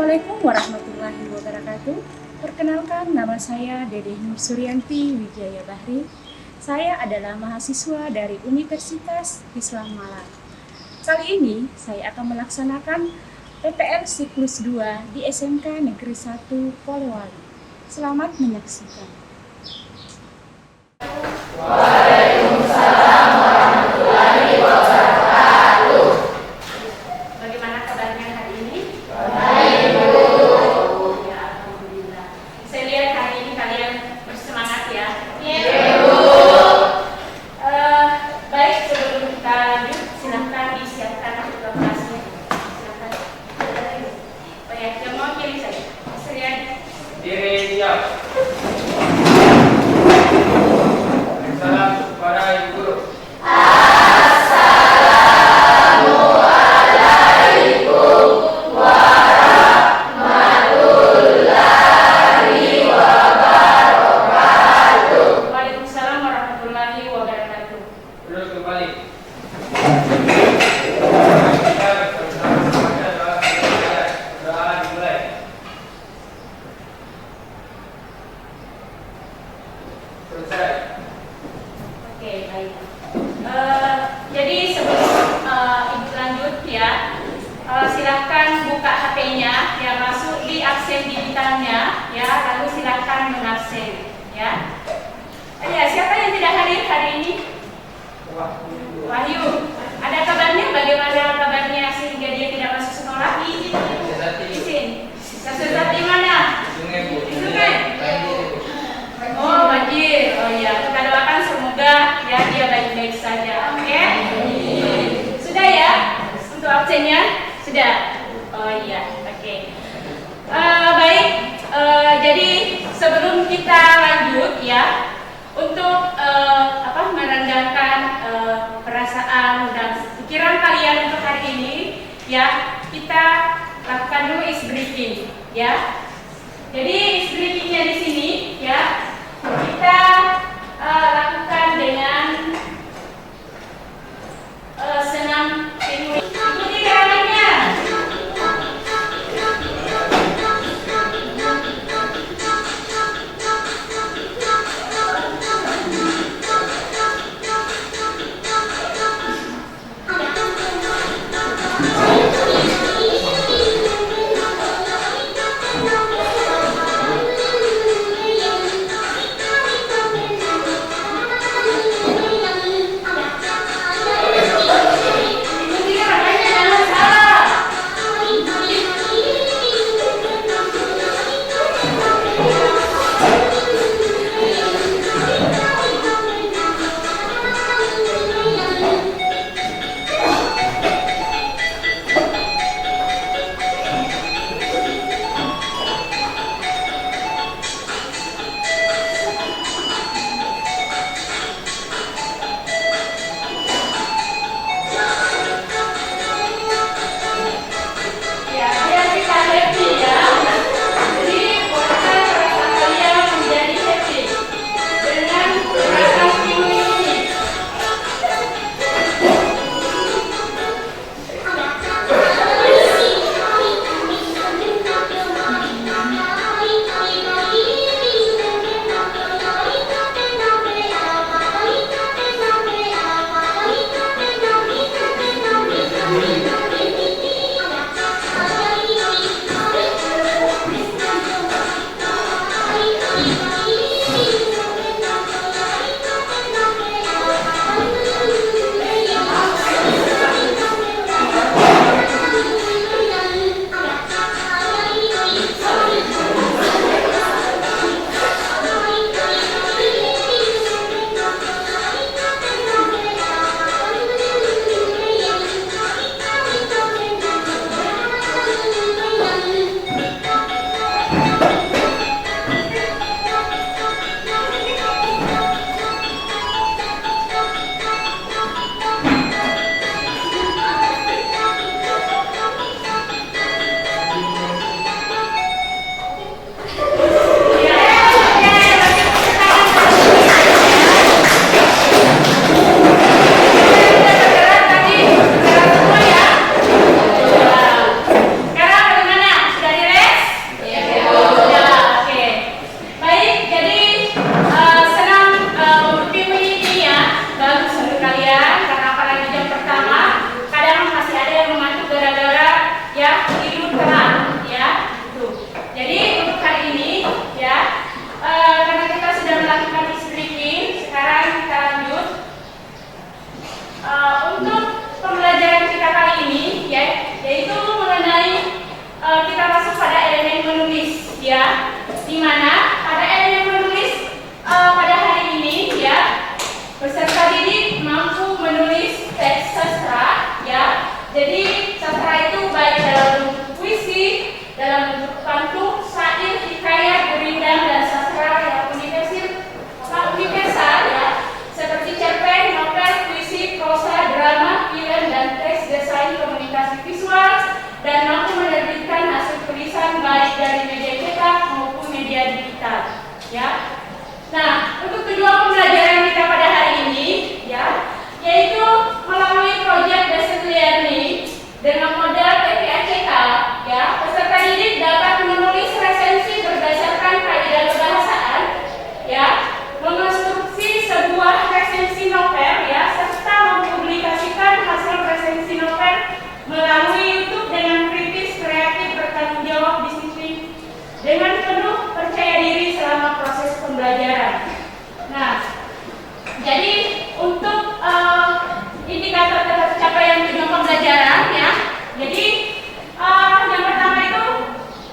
Assalamualaikum warahmatullahi wabarakatuh. Perkenalkan, nama saya Dedeh Nur Suryanti Wijaya Bahri. Saya adalah mahasiswa dari Universitas Islam Malang. Kali ini saya akan melaksanakan PPL siklus 2 di SMK Negeri 1 Polewali. Selamat menyaksikan. Waalaikumsalam warahmatullahi wabarakatuh. Bagaimana kabarnya hari ini? Baik, Bu. Ya, alhamdulillah. Saya lihat hari ini kalian bersemangat ya. Iya, Bu. Baik, sebelum kita lanjut, silahkan disiapkan lokasinya. Silahkan. Oh ya, yang mau pilih saya. Serian. Diri siap. Salam kepada Ibu Guru. Assalamualaikum warahmatullahi wabarakatuh. Waalaikumsalam warahmatullahi wabarakatuh. Duduk kembali. Kita bersama-sama membaca doa kifayah. Doa dimulai. Selesai. Oke, baik. Jadi sebelum Ibu lanjut ya, silahkan buka HP-nya, ya masuk di absen digitalnya, ya lalu silahkan mengabsen, ya. Ya, siapa yang tidak hadir hari ini? Wahyu. Ada kabarnya? Bagaimana kabarnya sehingga dia tidak masuk sekolah? Izin. Sesuatu di mana? Sungai, Bu. Di sungai. Banjir, Bu. Oh, banjir. Oh ya, kita doakan semoga ya dia baik-baik saja. Oke? Sudah ya? Untuk absennya? Sudah. Oh iya, oke. Baik. Jadi sebelum kita lanjut ya, untuk merendahkan perasaan dan pikiran kalian untuk hari ini, ya kita lakukan dulu is briefing, ya. Jadi is briefingnya di sini, ya. Kita lakukan dengan senam tidur. Ikuti gerakannya. ya, di mana pada elemen menulis pada hari ini ya, peserta didik mampu menulis teks sastra ya. Jadi sastra itu baik dalam bentuk puisi, dalam bentuk pantun, syair, hikayat, gurindam, dan sastra yang universal ya, seperti cerpen, novel, puisi, prosa, drama, film, dan teks desain komunikasi visual, dan mampu menerbitkan hasil tulisan baik dari media cetak maupun media digital ya. Nah, untuk tujuan pembelajaran kita pada hari ini ya, yaitu melalui proyek basic learning dengan model PPACK ya, peserta didik dapat menulis resensi berdasarkan kaidah kebahasaan ya, mengonstruksi sebuah resensi novel ya, serta mempublikasikan hasil resensi novel melalui YouTube dengan kritis, kreatif, bertanggung jawab, disiplin, dengan penuh percaya diri selama proses pembelajaran. Nah, jadi untuk indikator tercapaian tujuan pembelajaran ya, jadi yang pertama itu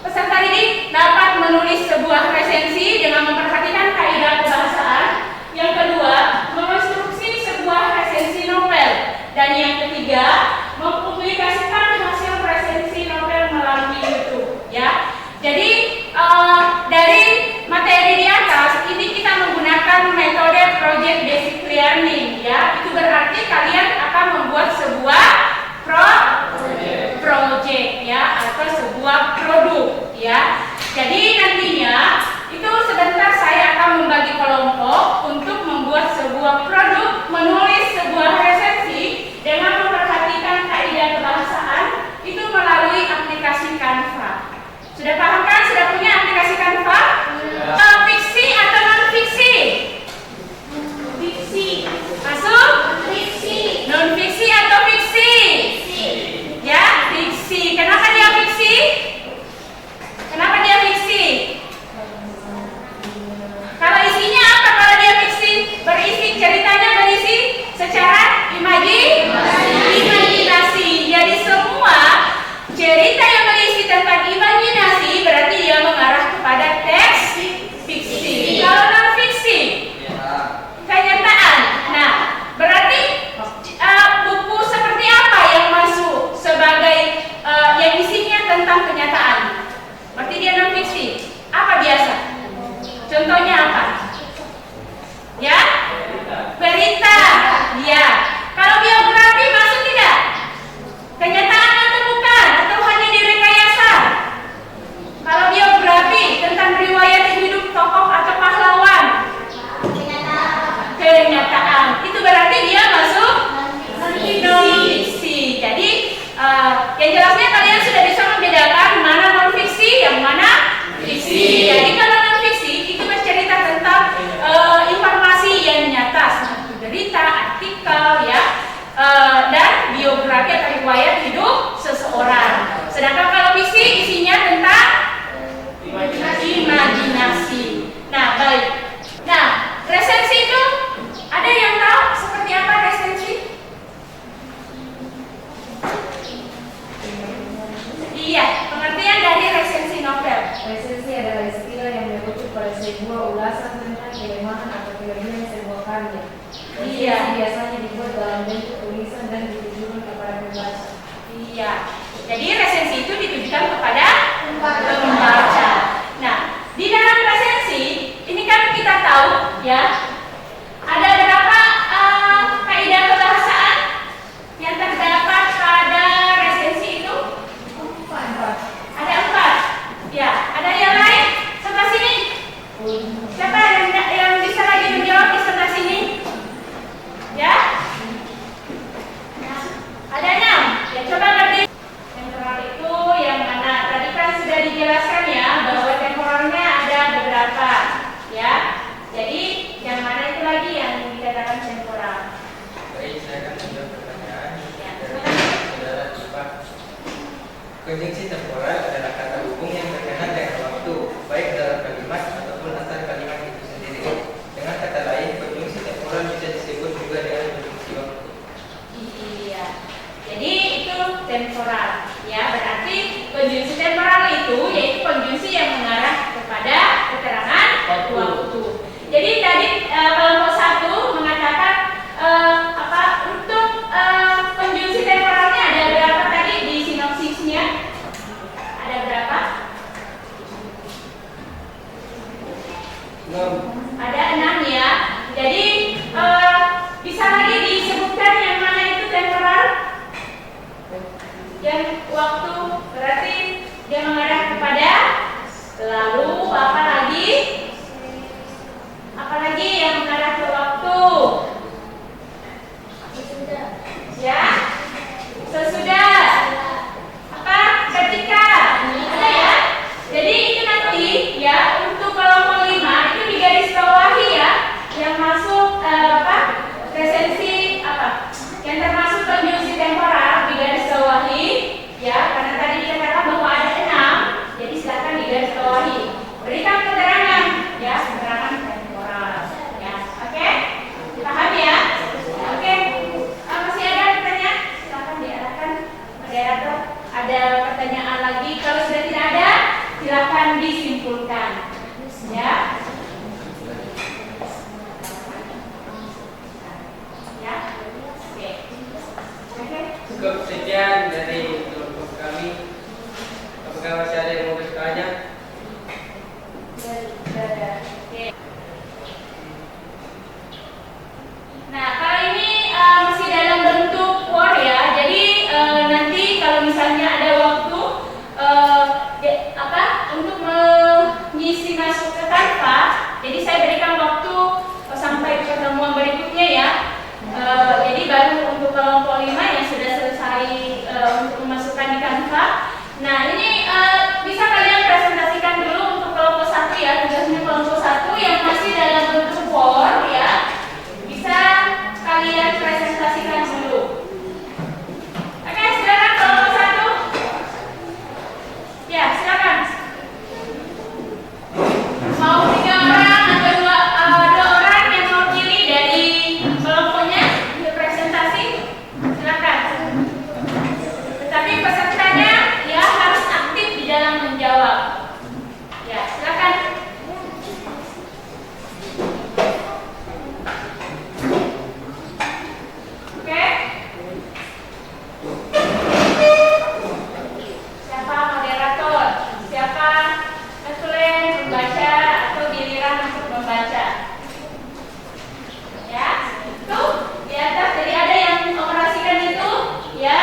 peserta didik dapat menulis sebuah resensi dengan memperhatikan kaidah kebahasaan. Yang kedua, mengonstruksi sebuah resensi novel. Dan yang ketiga, mempublikasikan hasil resensi novel melalui YouTube ya. Jadi dari materi di atas ini kita menggunakan metode project basic learning ya. Itu berarti kalian akan membuat sebuah project ya, atau sebuah produk ya. Jadi nantinya itu sebentar saya akan membagi kelompok untuk membuat sebuah produk, menulis sebuah resensi dengan memperhatikan kaidah kebahasaan itu melalui aplikasi Canva. Sudah paham kan? Sudah punya aplikasi Canva? Fiksi atau non fiksi? Fiksi. Masuk? Fiksi. Non fiksi atau fiksi? Ya, fiksi. Kenapa dia fiksi? Kenapa dia fiksi? Kalau isinya apa kalau dia fiksi? Berisi, ceritanya berisi secara imajinasi. Jadi semua cerita yang berisi tentang imajinasi berarti dia mengarah kepada teks fiksi. Kalau non fiksi, kenyataan. Nah, berarti buku seperti apa yang masuk sebagai yang isinya tentang kenyataan? Berarti dia non fiksi. Apa biasa? Contohnya apa? Ya? Berita. Ya. Kalau biografi masuk tidak? Kenyataan atau bukan? Atau hanya direkayasa? Kalau biografi tentang riwayat hidup tokoh atau pahlawan? Kenyataan. Itu berarti dia masuk non-fiksi. Jadi yang jelasnya kalian sudah bisa membedakan mana non-fiksi, yang mana fiksi. Jadi kalau non-fiksi itu bercerita tentang informasi yang nyata, seperti berita, artikel ya, dan biografi atau riwayat hidup seseorang. Sedangkan kalau fiksi isinya tentang imajinasi. Nah, baik. Nah, resensi itu ada yang tahu seperti apa resensi? Iya, pengertian dari resensi novel. Resensi adalah istilah yang merujuk pada sebuah ulasan tentang kelemahan atau kelebihan sebuah karya. Iya. Resensi biasanya dibuat dalam bentuk tulisan dan ditujukan kepada pembaca. Iya. Jadi resensi itu ditujukan kepada pembaca. Nah, di dalam resensi ini kan kita tahu ya, ada berapa kaidah kebahasaan yang terdapat pada resensi itu? Ada 4. Ya, ada yang lain? Sebelah sini. Siapa yang bisa lagi menjawab di sebelah sini? Ya? Ada 6. Ya, coba ngerti. Yang terakhir itu yang mana? Lalu apa lagi? Apa lagi yang mengarah ke waktu? Ya, sesudah. Apa? Ketika. Ada ya? Jadi itu nanti ya untuk kelompok 5 itu digarisbawahi ya, yang masuk presensi yang termasuk konjungsi temporal digarisbawahi ya, karena tadi dikatakan bahwa ada 6, jadi silakan digarisbawahi. Berikan keterangan ya, keterangan temporal ya. Oke? Paham ya? Oke. Masih ada pertanyaan? Silakan diarahkan moderator. Ada pertanyaan lagi? Kalau sudah tidak ada, silakan disimpulkan ya. Ya. Oke. Cukup sekian dari kelompok kami. Apakah masih ada yang mau bertanya? Oke. Nah, kali ini masih dalam bentuk war ya. Jadi nanti kalau misalnya ada waktu untuk mengisi masuk ke Canva, jadi saya berikan waktu sampai pertemuan berikutnya ya. Jadi baru untuk kelompok 5 yang sudah selesai untuk memasukkan di Canva. Nah, ini bisa kalian presentasikan dulu untuk kelompok 1 ya. Tugasnya kelompok 1 yang masih dalam bentuk war ya. Bisa kalian presentasikan dulu. Oke, silakan kelompok 1. Ya, silakan. Mau 3 orang atau 2 orang yang mewakili dari kelompoknya untuk presentasi? Silakan. Tetapi pesertanya ya harus aktif di dalam menjawab. Ya, silakan. Oke. Siapa moderator? Siapa referen membaca atau giliran untuk membaca? Ya, itu di atas. Jadi ada yang mengoperasikan itu, ya.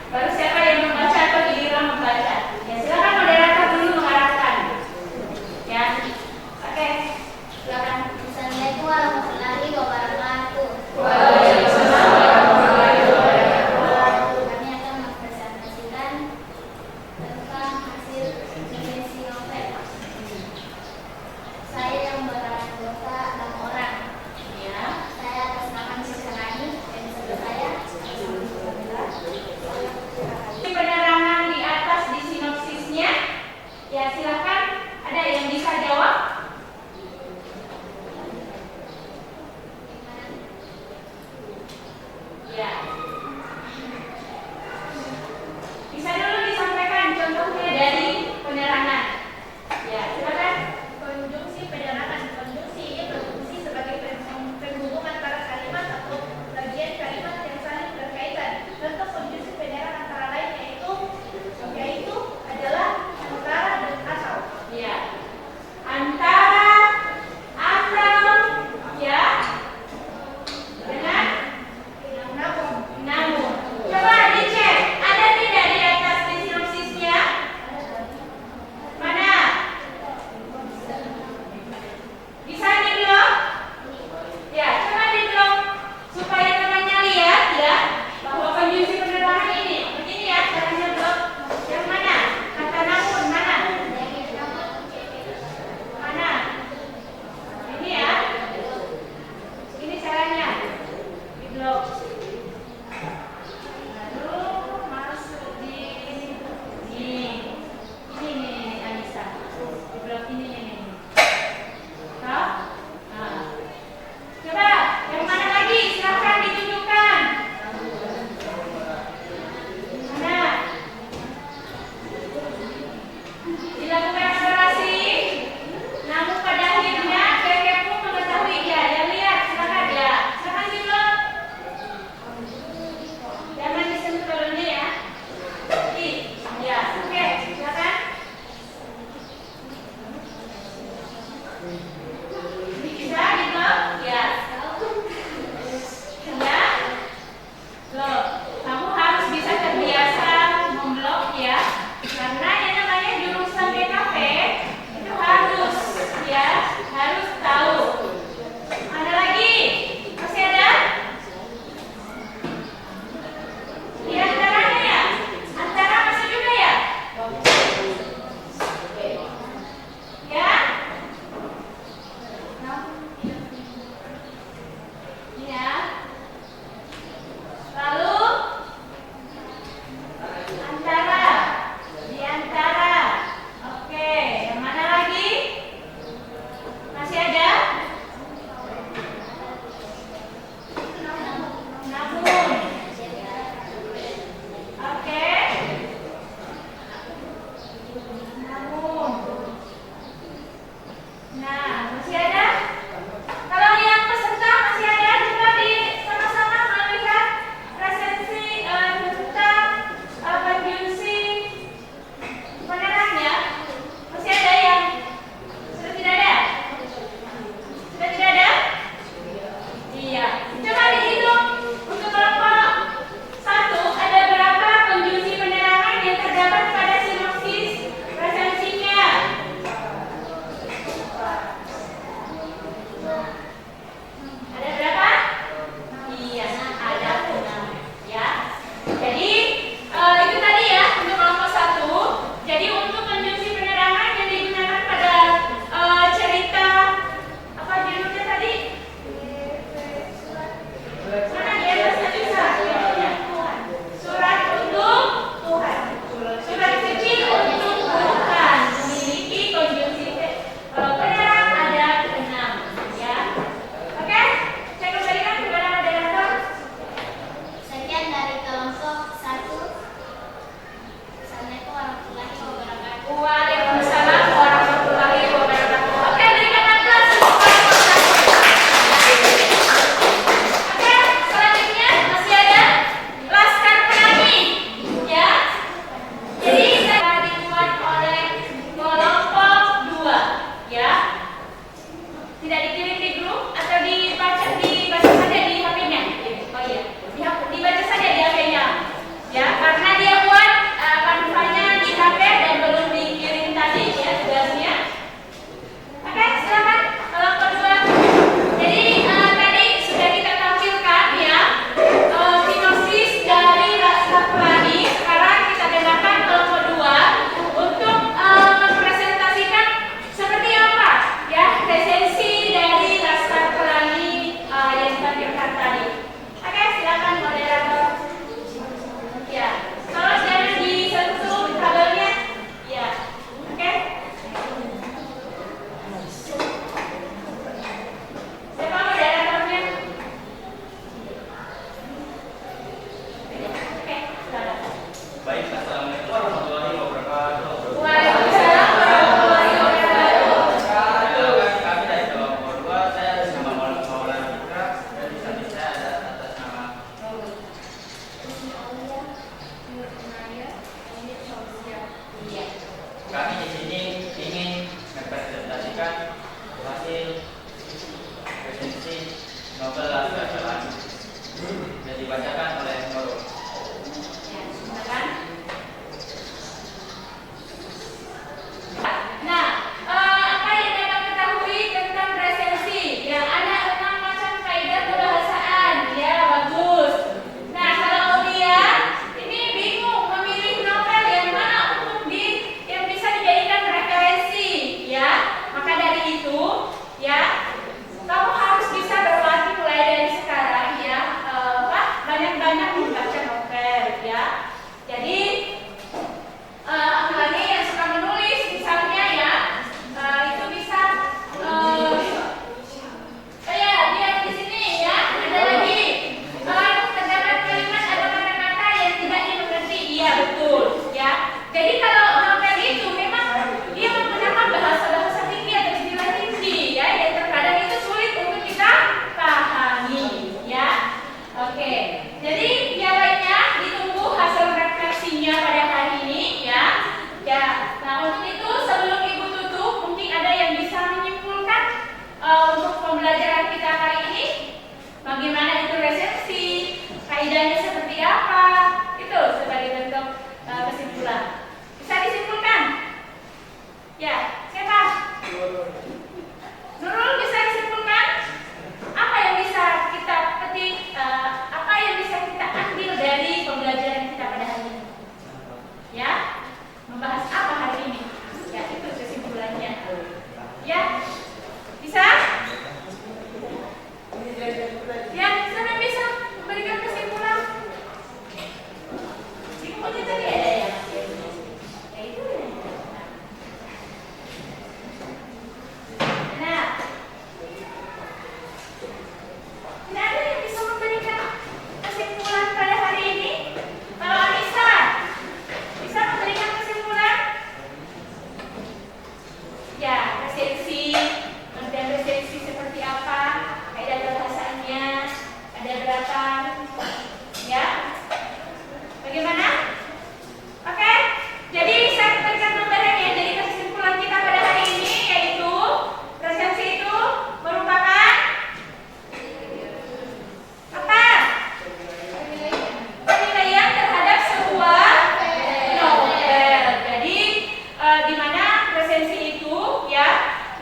Baru siapa yang membaca atau giliran membaca? Ya, silakan moderator dulu mengarahkan. Ya, oke. Silakan. Assalamualaikum warahmatullahi wabarakatuh. Waalaikumsalam warahmatullahi wabarakatuh. Kami akan mempresentasikan tentang hasil intervensi novel. Saya yang beranggota 6 orang. Ya. Saya atas nama Sisarani dan sebelah saya Penerangan di atas di sinopsisnya. Ya, silakan. Ada yang bisa jawab? Ya. Bisa dulu disampaikan contohnya dari penerangan. Ya, silakan. Konjungsi penerangan. Konjungsi ini berfungsi sebagai penghubung antara kalimat atau bagian kalimat yang saling berkaitan. Contoh konjungsi penerangan antara lain yaitu adalah antara dan atau.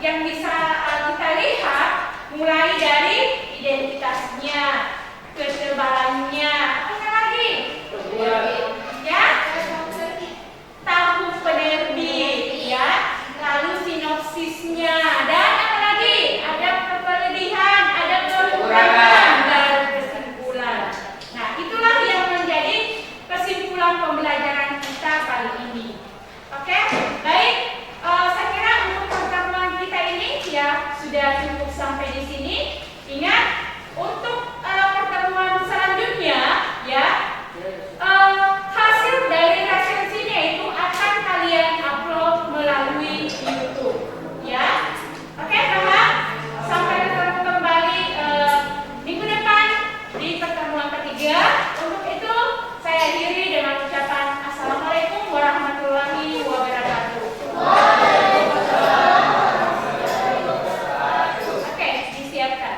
yang bisa kita lihat mulai dari identitasnya, ketebalannya, apa lagi? Ya, tahun penerbit, ya, lalu sinopsisnya, dan apa lagi? Ada kelebihan, ada kekurangan, dan kesimpulan. Nah, itulah yang menjadi kesimpulan pembelajaran kita kali ini. Oke, baik. Saya kira untuk pertemuan kita ini ya sudah cukup sampai di sini. Ingat, untuk pertemuan selanjutnya ya, hasil dari resensinya itu akan kalian upload melalui YouTube, ya. Oke, paham? Sampai ketemu kembali minggu depan di pertemuan ketiga. Untuk itu saya akhiri dengan ucapan Assalamualaikum warahmatullahi wabarakatuh. Oke, disiapkan.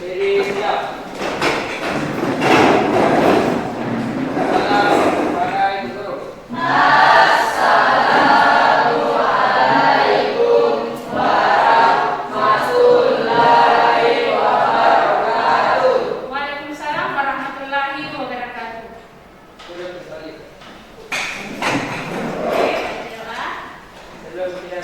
Jadi siap. Assalamualaikum guru. Waalaikumsalam warahmatullahi wabarakatuh. Sudah kembali. Oke, adalah Sebelum kita